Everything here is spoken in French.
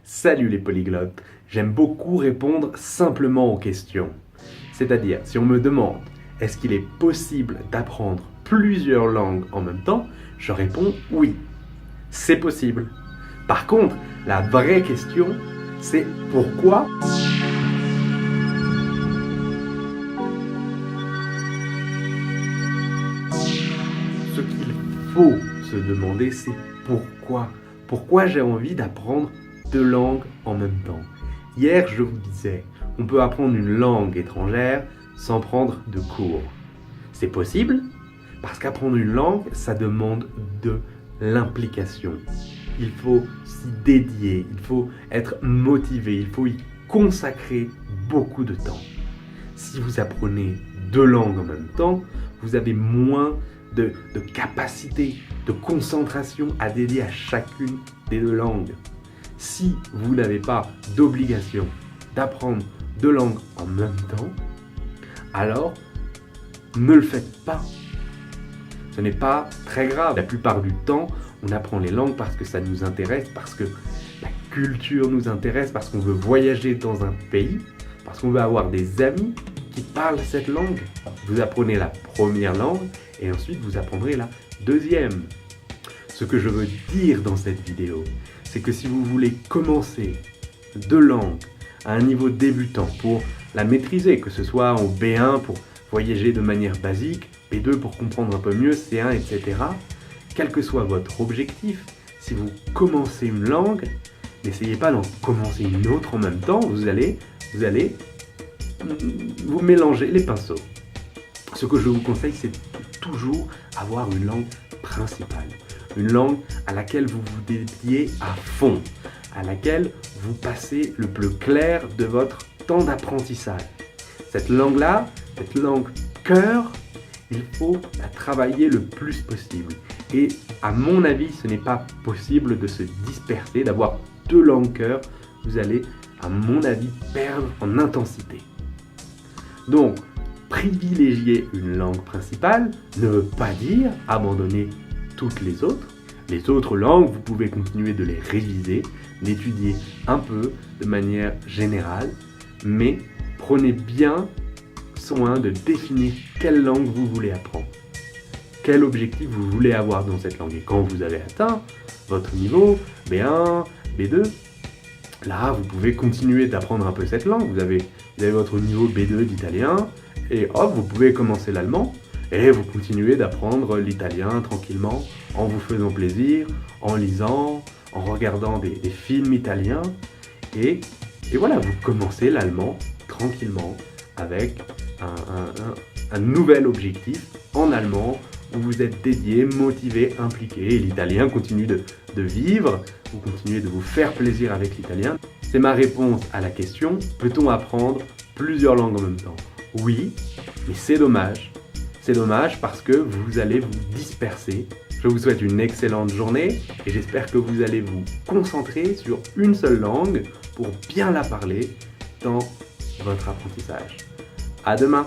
Salut les polyglottes, j'aime beaucoup répondre simplement aux questions. C'est-à-dire, si on me demande est-ce qu'il est possible d'apprendre plusieurs langues en même temps, je réponds oui, c'est possible. Par contre, la vraie question, c'est pourquoi ? Ce qu'il faut se demander, c'est pourquoi. Pourquoi j'ai envie d'apprendre deux langues en même temps. Hier, je vous disais, on peut apprendre une langue étrangère sans prendre de cours. C'est possible parce qu'apprendre une langue, ça demande de l'implication. Il faut s'y dédier, il faut être motivé, il faut y consacrer beaucoup de temps. Si vous apprenez deux langues en même temps, vous avez moins de capacité, de concentration à dédier à chacune des deux langues. Si vous n'avez pas d'obligation d'apprendre deux langues en même temps, alors ne le faites pas. Ce n'est pas très grave. La plupart du temps, on apprend les langues parce que ça nous intéresse, parce que la culture nous intéresse, parce qu'on veut voyager dans un pays, parce qu'on veut avoir des amis qui parlent cette langue. Vous apprenez la première langue et ensuite vous apprendrez la deuxième. Ce que je veux dire dans cette vidéo, c'est que si vous voulez commencer deux langues à un niveau débutant pour la maîtriser, que ce soit en B1 pour voyager de manière basique, B2 pour comprendre un peu mieux, C1, etc. Quel que soit votre objectif, si vous commencez une langue, n'essayez pas d'en commencer une autre en même temps, vous allez vous mélanger les pinceaux. Ce que je vous conseille, c'est toujours avoir une langue principale. Une langue à laquelle vous vous dédiez à fond, à laquelle vous passez le plus clair de votre temps d'apprentissage. Cette langue-là, cette langue cœur, il faut la travailler le plus possible. Et à mon avis, ce n'est pas possible de se disperser, d'avoir deux langues cœur. Vous allez, à mon avis, perdre en intensité. Donc, privilégier une langue principale ne veut pas dire abandonner toutes les autres. Les autres langues, vous pouvez continuer de les réviser, d'étudier un peu de manière générale, mais prenez bien soin de définir quelle langue vous voulez apprendre, quel objectif vous voulez avoir dans cette langue. Et quand vous avez atteint votre niveau B1, B2, là vous pouvez continuer d'apprendre un peu cette langue. Vous avez votre niveau B2 d'italien et hop, vous pouvez commencer l'allemand. Et vous continuez d'apprendre l'italien tranquillement, en vous faisant plaisir, en lisant, en regardant des films italiens. Et voilà, vous commencez l'allemand tranquillement avec un nouvel objectif en allemand où vous êtes dédié, motivé, impliqué. Et l'italien continue de vivre, vous continuez de vous faire plaisir avec l'italien. C'est ma réponse à la question, peut-on apprendre plusieurs langues en même temps ? Oui, mais c'est dommage. C'est dommage parce que vous allez vous disperser. Je vous souhaite une excellente journée et j'espère que vous allez vous concentrer sur une seule langue pour bien la parler dans votre apprentissage. À demain!